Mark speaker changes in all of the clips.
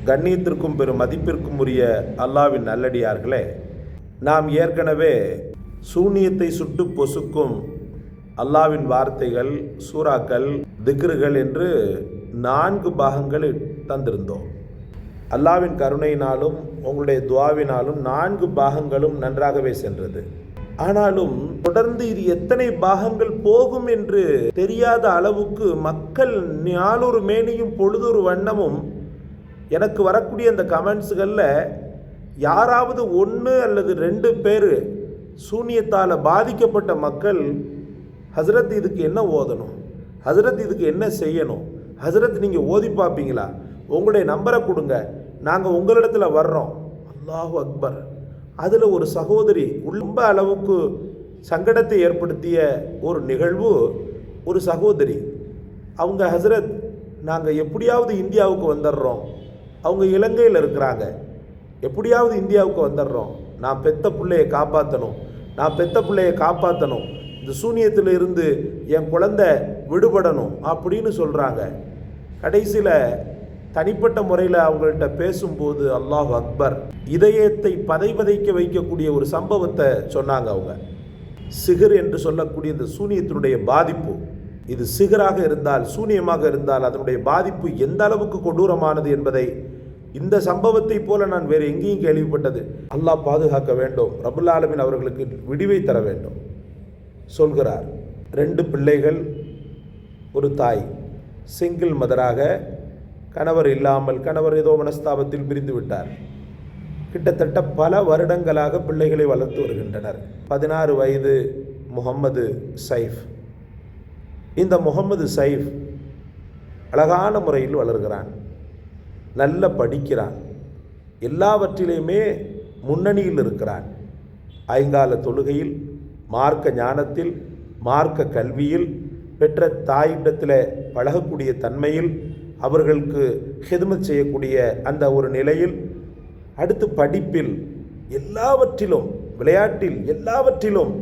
Speaker 1: கண்ணியத்திற்கும் பெரும் மதிப்பிற்கும் உரிய அல்லாஹ்வின் நல்லடியார்களே, நாம் ஏற்கனவே சூனியத்தை சுட்டு பொசுக்கும் அல்லாஹ்வின் வார்த்தைகள், சூறாக்கள், திக்ருகள் என்று 4 பாகங்கள் தந்திருந்தோம். அல்லாஹ்வின் கருணையினாலும் உங்களுடைய துஆவினாலும் 4 பாகங்களும் நன்றாகவே சென்றது. ஆனாலும் தொடர்ந்து இது எத்தனை பாகங்கள் போகும் என்று தெரியாத அளவுக்கு மக்கள் நாளொரு மேனியும் பொழுதொரு வண்ணமும் எனக்கு வரக்கூடிய அந்த கமெண்ட்ஸுகளில் யாராவது 1 அல்லது 2 பேர் சூனியத்தால் பாதிக்கப்பட்ட மக்கள், ஹசரத் இதுக்கு என்ன ஓதணும், ஹசரத் இதுக்கு என்ன செய்யணும், ஹசரத் நீங்கள் ஓதி பார்ப்பீங்களா, உங்களுடைய நம்பரை கொடுங்க, நாங்கள் உங்களிடத்தில் வர்றோம். அல்லாஹு அக்பர். அதில் ஒரு சகோதரி ரொம்ப அளவுக்கு சங்கடத்தை ஏற்படுத்திய ஒரு நிகழ்வு. ஒரு சகோதரி, அவங்க ஹசரத் நாங்கள் எப்படியாவது இந்தியாவுக்கு வந்துடுறோம், அவங்க இலங்கையில் இருக்கிறாங்க, எப்படியாவது இந்தியாவுக்கு வந்துடுறோம், நான் பெத்த பிள்ளையை காப்பாற்றணும், நான் பெத்த பிள்ளையை காப்பாற்றணும், இந்த சூனியத்தில் இருந்து என் குழந்தை விடுபடணும் அப்படின்னு சொல்கிறாங்க. கடைசியில் தனிப்பட்ட முறையில் அவங்கள்ட்ட பேசும்போது அல்லாஹ் அக்பர், இதயத்தை பதைக்க வைக்கக்கூடிய ஒரு சம்பவத்தை சொன்னாங்க. அவங்க சிகர் என்று சொல்லக்கூடிய இந்த சூனியத்தினுடைய பாதிப்பு, இது சிகராக இருந்தால், சூனியமாக இருந்தால் அதனுடைய பாதிப்பு எந்த அளவுக்கு கொடூரமானது என்பதை இந்த சம்பவத்தை போல நான் வேறு எங்கேயும் கேள்விப்பட்டது. அல்லாஹ் பாதுகாக்க வேண்டும், ரப்புல் ஆலமீன் அவர்களுக்கு விடிவை தர வேண்டும். சொல்கிறார், 2 பிள்ளைகள், ஒரு தாய், சிங்கிள் மதராக, கணவர் இல்லாமல், கணவர் ஏதோ மனஸ்தாபத்தில் பிரிந்து விட்டார். கிட்டத்தட்ட பல வருடங்களாக பிள்ளைகளை வளர்த்து வருகின்றனர். 16 வயது முகம்மது சைஃப். இந்த முகம்மது சைஃப் அழகான முறையில் வளர்கிறான், நல்ல படிக்கிறான், எல்லாவற்றிலையுமே முன்னணியில் இருக்கிறான். ஐங்கால தொழுகையில், மார்க்க ஞானத்தில், மார்க்க கல்வியில், பெற்ற தாயிடத்தில் பழகக்கூடிய தன்மையில், அவர்களுக்கு ஹிதமத் செய்யக்கூடிய அந்த ஒரு நிலையில், அடுத்து படிப்பில், எல்லாவற்றிலும், விளையாட்டில், எல்லாவற்றிலும்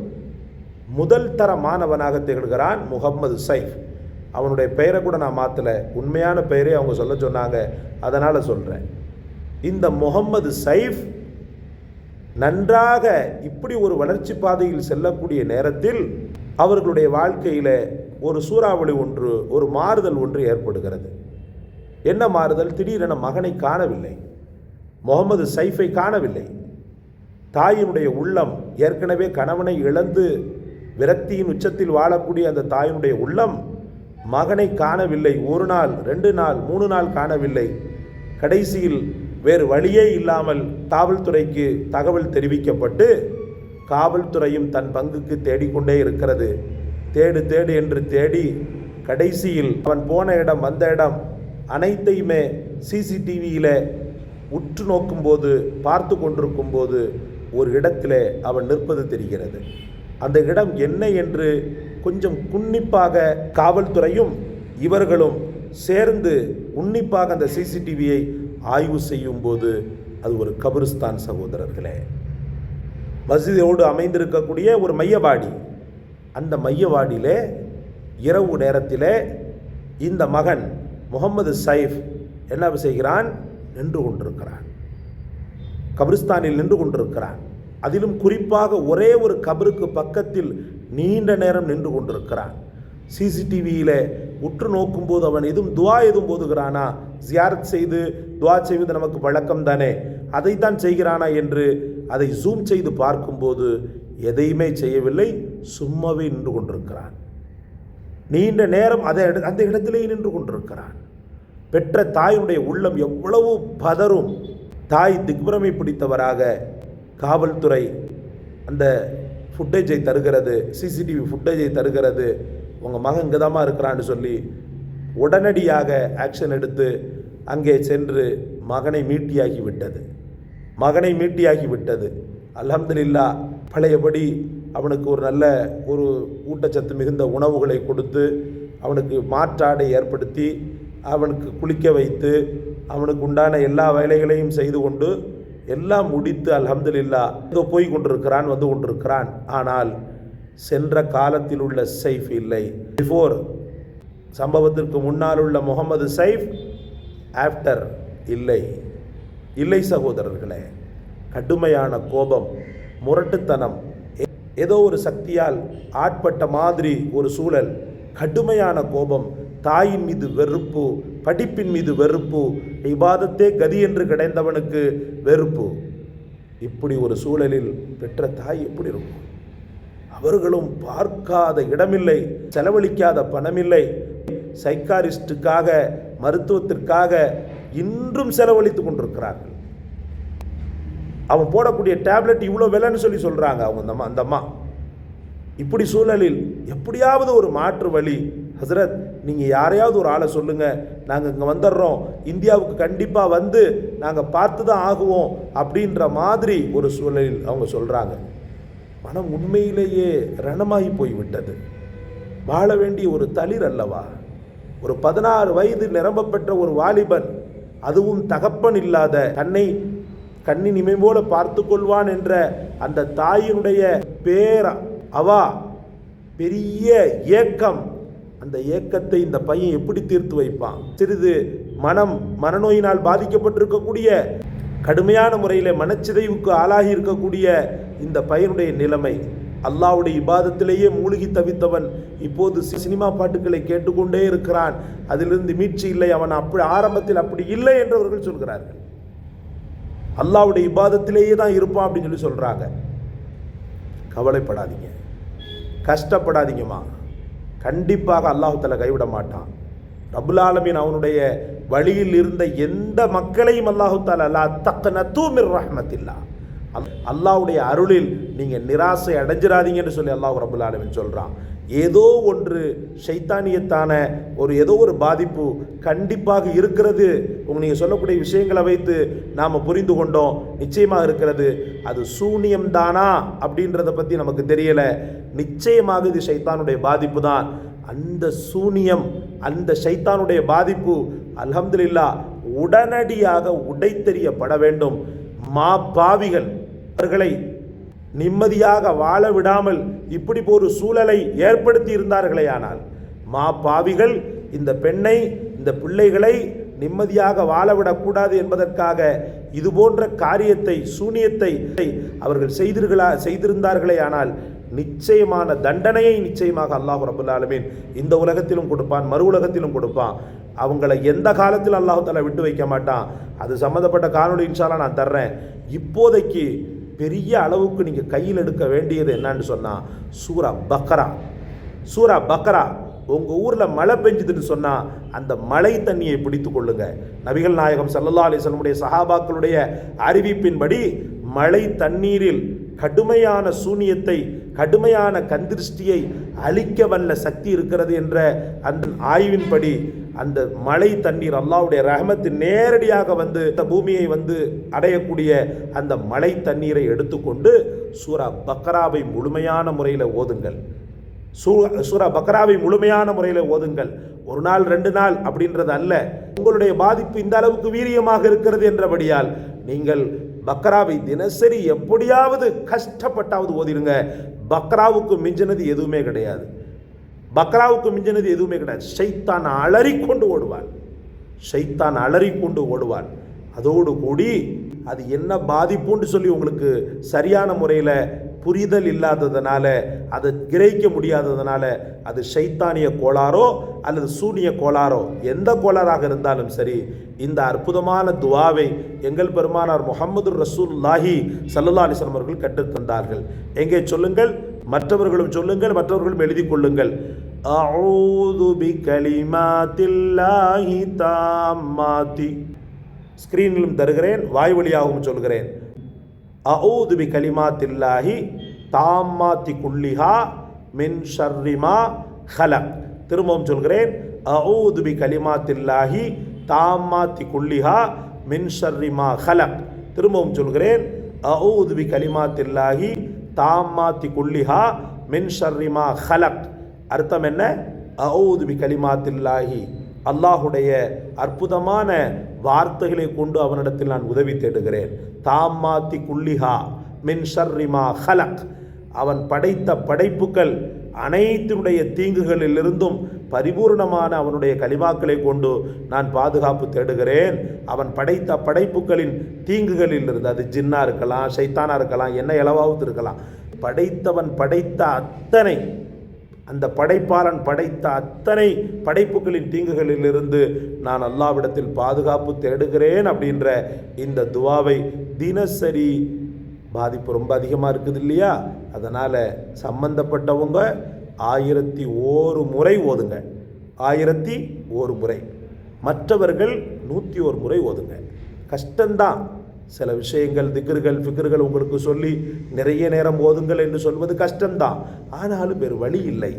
Speaker 1: முதல் தர மாணவனாக திகழ்கிறான் முகம்மது சைஃப். அவனுடைய பெயரை கூட நான் மாற்றலை, உண்மையான பெயரே அவங்க சொல்ல சொன்னாங்க, அதனால் சொல்கிறேன். இந்த முகம்மது சைஃப் நன்றாக இப்படி ஒரு வளர்ச்சி பாதையில் செல்லக்கூடிய நேரத்தில் அவர்களுடைய வாழ்க்கையில் ஒரு சூறாவளி ஒன்று, ஒரு மாறுதல் ஒன்று ஏற்படுகிறது. என்ன மாறுதல்? திடீரென மகனை காணவில்லை, முகமது சைஃபை காணவில்லை. தாயினுடைய உள்ளம், ஏற்கனவே கணவனை இழந்து விரக்தியின் உச்சத்தில் வாழக்கூடிய அந்த தாயினுடைய உள்ளம் மகனை காணவில்லை. 1 நாள், 2 நாள், 3 நாள் காணவில்லை. கடைசியில் வேறு வழியே இல்லாமல் காவல்துறைக்கு தகவல் தெரிவிக்கப்பட்டு, காவல்துறையும் தன் பங்குக்கு தேடிக்கொண்டே இருக்கிறது. தேடு என்று தேடி கடைசியில் அவன் போன இடம், வந்த இடம் அனைத்தையுமே சிசிடிவியில் உற்று நோக்கும்போது, பார்த்து கொண்டிருக்கும் போது ஒரு இடத்தில் அவன் நிற்பது தெரிகிறது. அந்த இடம் என்ன என்று கொஞ்சம் உன்னிப்பாக காவல்துறையும் இவர்களும் சேர்ந்து உன்னிப்பாக அந்த சிசிடிவியை ஆய்வு செய்யும் போது அது ஒரு கபிரிஸ்தான் சகோதரர்களே. மஸ்ஜிதோடு அமைந்திருக்கக்கூடிய ஒரு மையவாடி. அந்த மையவாடியிலே இரவு நேரத்திலே இந்த மகன் முகம்மது சைஃப் என்ன செய்கிறான்? நின்று கொண்டிருக்கிறான், கபிரிஸ்தானில் நின்று கொண்டிருக்கிறான். அதிலும் குறிப்பாக ஒரே ஒரு கபருக்கு பக்கத்தில் நீண்ட நேரம் நின்று கொண்டிருக்கிறான். சிசிடிவியில் உற்று நோக்கும்போது அவன் எதுவும் போதுகிறானா, ஜியாரத் செய்து துவா செய்வது நமக்கு பழக்கம் தானே, அதைத்தான் செய்கிறானா என்று அதை ஜூம் செய்து பார்க்கும்போது எதையுமே செய்யவில்லை, சும்மாவே நின்று கொண்டிருக்கிறான். நீண்ட நேரம் அந்த இடத்திலேயே நின்று கொண்டிருக்கிறான். பெற்ற தாயினுடைய உள்ளம் எவ்வளவு பதறும். தாய் திக்பிரமை பிடித்தவராக காவல்துறை அந்த ஃபுட்டேஜை தருகிறது, சிசிடிவி ஃபுட்டேஜை தருகிறது, உங்கள் மகன் இங்கே தாம்மா இருக்கிறான்னு சொல்லி உடனடியாக ஆக்ஷன் எடுத்து அங்கே சென்று மகனை மீட்டியாகி விட்டது. அல்ஹம்துலில்லாஹ், பழையபடி அவனுக்கு ஒரு நல்ல ஒரு ஊட்டச்சத்து மிகுந்த உணவுகளை கொடுத்து, அவனுக்கு மாற்றாடை ஏற்படுத்தி, அவனுக்கு குளிக்க வைத்து, அவனுக்கு உண்டான எல்லா வேலைகளையும் செய்து கொண்டு எல்லாம் முடித்து அல்ஹம்துலில்லாஹ் ஏதோ போய் கொண்டிருக்கிறான், வந்து கொண்டிருக்கிறான். ஆனால் சென்ற காலத்தில் உள்ள சைஃப் இல்லை. பிஃபோர் சம்பவத்திற்கு முன்னால் உள்ள முகமது சைஃப், ஆஃப்டர் இல்லை. இல்லை சகோதரர்களே, கடுமையான கோபம், முரட்டுத்தனம், ஏதோ ஒரு சக்தியால் ஆட்பட்ட மாதிரி ஒரு சூழல், கடுமையான கோபம், தாயின் மீது வெறுப்பு, படிப்பின் மீது வெறுப்பு, இபாதத்தே கதி என்று கிடைந்தவனுக்கு வெறுப்பு. இப்படி ஒரு சூழலில் பெற்ற தாய் எப்படி இருக்கும்? அவர்களும் பார்க்காத இடமில்லை, செலவழிக்காத பணமில்லை, சைக்காரிஸ்டுக்காக, மருத்துவத்திற்காக இன்றும் செலவழித்து கொண்டிருக்கிறார்கள். அவன் போடக்கூடிய டேப்லெட் இவ்வளோ விலைன்னு சொல்கிறாங்க அவங்க அந்த அம்மா. இப்படி சூழலில் எப்படியாவது ஒரு மாற்று வழி, ஹசரத் நீங்கள் யாரையாவது ஒரு ஆளை சொல்லுங்கள், நாங்கள் இங்கே வந்துடுறோம், இந்தியாவுக்கு கண்டிப்பாக வந்து நாங்கள் பார்த்து தான் ஆகுவோம் அப்படின்ற மாதிரி ஒரு சூழலில் அவங்க சொல்கிறாங்க. மனம் உண்மையிலேயே ரணமாகி போய்விட்டது. வாழ வேண்டிய ஒரு தளிர் அல்லவா, ஒரு 16 வயது நிரம்ப பெற்ற ஒரு வாலிபன், அதுவும் தகப்பன் இல்லாத, தன்னை கண்ணின் இமை போல பார்த்து கொள்வான் என்ற அந்த தாயினுடைய அவா பெரிய ஏக்கம். அந்த ஏக்கத்தை இந்த பையன் எப்படி தீர்த்து வைப்பான்? சிறிது மனநோயினால் பாதிக்கப்பட்டிருக்கக்கூடிய, கடுமையான முறையில் மனச்சிதைவுக்கு ஆளாகி இருக்கக்கூடிய இந்த பையனுடைய நிலைமை. அல்லாஹ்வுடைய இபாதத்திலேயே மூழ்கி தவித்தவன் இப்போது சினிமா பாட்டுக்களை கேட்டுக்கொண்டே இருக்கிறான். அதிலிருந்து மீட்சி இல்லை, அவன் அப்படி ஆரம்பத்தில் அப்படி இல்லை என்றவர்கள் சொல்கிறார்கள். அல்லாஹ்வுடைய இபாதத்திலேயே தான் இருப்பான் அப்படின்னு சொல்றாங்க. கவலைப்படாதீங்க, கஷ்டப்படாதீங்கம்மா. கண்டிப்பாக அல்லாஹ் தஆலா கைவிட மாட்டான். ரப்புல் ஆலமீன் அவனுடைய வழியில் இருந்த எந்த மக்களையும் அல்லாஹ் தஆலா லா தக்னது மிர் ரஹ்மத்தில்லாஹ், அல்லாஹ்வுடைய அருளில் நீங்கள் நிராசை அடைஞ்சிடாதீங்கன்னு சொல்லி அல்லாஹ் ரப்புல் ஆலமீன் சொல்கிறான். ஏதோ ஒன்று ஷைத்தானியத்தான ஏதோ ஒரு பாதிப்பு கண்டிப்பாக இருக்கிறது. நீங்கள் சொல்லக்கூடிய விஷயங்களை வைத்து நாம் புரிந்து கொண்டோம், நிச்சயமாக இருக்கிறது. அது சூனியம் தானா அப்படின்றத பற்றி நமக்கு தெரியலை. நிச்சயமாக இது ஷைத்தானுடைய பாதிப்பு தான். அந்த சூனியம், அந்த ஷைத்தானுடைய பாதிப்பு அல்ஹம்துலில்லாஹ் உடனடியாக உடைத்தெறியப்பட வேண்டும். பாவிகள் அவர்களை நிம்மதியாக வாழ விடாமல் இப்படி ஒரு சூழலை ஏற்படுத்தி இருந்தார்களே ஆனால், பாவிகள் இந்த பெண்ணை, இந்த பிள்ளைகளை நிம்மதியாக வாழவிடக்கூடாது என்பதற்காக இது போன்ற காரியத்தை, சூனியத்தை அவர்கள் செய்திருந்தார்களே ஆனால் நிச்சயமான தண்டனையை நிச்சயமாக அல்லாஹ் ரப்புல் ஆலமீன் இந்த உலகத்திலும் கொடுப்பான், மறு உலகத்திலும் கொடுப்பான். அவங்களை எந்த காலத்தில் அல்லாஹ் தஆலா விட்டு வைக்க மாட்டான். அது சம்மந்தப்பட்ட காணொளி இன்ஷா அல்லாஹ் நான் தர்றேன். இப்போதைக்கு பெரிய அளவுக்கு நீங்கள் கையில் எடுக்க வேண்டியது என்னன்னு சொன்னால் சூரா பக்ரா. உங்கள் ஊரில் மழை பெஞ்சுதுன்னு சொன்னால் அந்த மழை தண்ணியை பிடித்து கொள்ளுங்க. நபிகள் நாயகம் ஸல்லல்லாஹு அலைஹி வஸல்லம் சஹாபாக்களுடைய அறிவிப்பின்படி மழை தண்ணீரில் கடுமையான சூனியத்தை, கடுமையான கந்திருஷ்டியை அழிக்க வல்ல சக்தி இருக்கிறது என்ற அந்த ஆய்வின்படி அந்த மழை தண்ணீர் அல்லாஹ்வுடைய ரஹ்மத்து நேரடியாக வந்து இந்த பூமியை வந்து அடையக்கூடிய அந்த மழை தண்ணீரை எடுத்துக்கொண்டு சூரா பக்ராவை முழுமையான முறையில் ஓதுங்கள். சூரா பக்ராவை முழுமையான முறையில் ஓதுங்கள். ஒரு நாள் 2 நாள் அப்படின்றது அல்ல. உங்களுடைய பாதிப்பு இந்த அளவுக்கு வீரியமாக இருக்கிறது என்றபடியால் நீங்கள் பக்ராவை தினசரி எப்படியாவது கஷ்டப்பட்டாவது ஓதிடுங்க. பக்ராவுக்கு மிஞ்சினது எதுவுமே கிடையாது. ஷைத்தான் அலறிக்கொண்டு ஓடுவான். அதோடு கூடி அது என்ன பாதிப்புன்னு சொல்லி உங்களுக்கு சரியான முறையில் புரிதல் இல்லாததுனால, அதை கிரகிக்க முடியாததுனால, அது ஷைத்தானிய கோளாறோ அல்லது சூனிய கோளாறோ எந்த கோளாறாக இருந்தாலும் சரி, இந்த அற்புதமான துவாவை எங்கள் பெருமானார் முஹம்மது ரசூலுல்லாஹி ஸல்லல்லாஹு அலைஹி வஸல்லம் அவர்கள் கற்றுத்தந்தார்கள். எங்கே சொல்லுங்கள், மற்றவர்களும் சொல்லுங்கள், மற்றவர்களும் எழுதி கொள்ளுங்கள். அஊது பிகலிமாத்தில்லாஹி தாம்மாத்தி. ஸ்கிரீனிலும் தருகிறேன், வாய் வழியாகவும் சொல்கிறேன். அஊது பிகலிமாத்தில்லாஹி தாம்மாத்தி குல்லிஹா மின் ஷர்ரி மா ஹலக். திரும்பவும் சொல்கிறேன், அஊது பிகலிமாத்தில்லாஹி தாம்மாத்தி குல்லிஹா மின் ஷர்ரி மா ஹலக். திரும்பவும் சொல்கிறேன், அஊது பிகலிமாத்தில்லாஹி தாம்மாத்தி குல்லிஹா மின் ஷர்ரி மா ஹலக். அர்த்தம் என்ன? அஊது பிகலிமாத்தில்லாஹி, அல்லாஹுடைய அற்புதமான வார்த்தைகளை கொண்டு அவனிடத்தில் நான் உதவி தேடுகிறேன். தாம்மாத்தி குல்லிஹா மின் ஷர்ரி மா ஹலக், அவன் படைத்த படைப்புகள் அனைத்தினுடைய தீங்குகளிலிருந்தும் பரிபூர்ணமான அவனுடைய கலிமாக்களை கொண்டு நான் பாதுகாப்பு தேடுகிறேன். அவன் படைத்த படைப்புகளின் தீங்குகளில் இருந்து, அது ஜின்னா இருக்கலாம், ஷைத்தானா இருக்கலாம், என்ன இலவாவது இருக்கலாம், படைத்தவன் படைத்த அத்தனை, அந்த படைப்பாளன் படைத்த அத்தனை படைப்புகளின் தீங்குகளிலிருந்து நான் அல்லாஹ்விடத்தில் பாதுகாப்பு தேடுகிறேன் அப்படின்ற இந்த துவாவை தினசரி, பாதிப்பு ரொம்ப அதிகமாக இருக்குது இல்லையா, அதனால் சம்பந்தப்பட்டவங்க 1001 முறை ஓதுங்க. 1001 முறை, மற்றவர்கள் 101 முறை ஓதுங்க. கஷ்டந்தான், சில விஷயங்கள் திக்ர்கள் ஃபிக்ர்கள் உங்களுக்கு சொல்லி நிறைய நேரம் ஓதுங்கள் என்று சொல்வது கஷ்டம்தான். ஆனாலும் வேறு வழி இல்லை.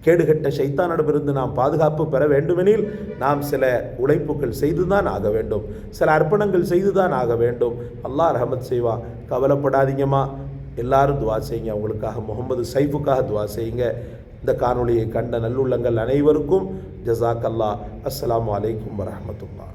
Speaker 1: கேடுகட்ட ஷைத்தானிடமிருந்து நாம் பாதுகாப்பு பெற வேண்டுமெனில் நாம் சில உழைப்புகள் செய்துதான் ஆக வேண்டும், சில அர்ப்பணங்கள் செய்துதான் ஆக வேண்டும். அல்லாஹ் ரஹமத் செய்வா. கவலைப்படாதீங்கம்மா, எல்லாரும் துவா செய்யுங்க. அவங்களுக்காக முகமது சைஃபுக்காக துவா செய்யுங்க. இந்த காணொளியை கண்ட நல்லுள்ளங்கள் அனைவருக்கும் ஜஸாக் அல்லாஹ். அஸ்ஸலாமு அலைக்கும் வரஹ்மத்துல்லாஹ்.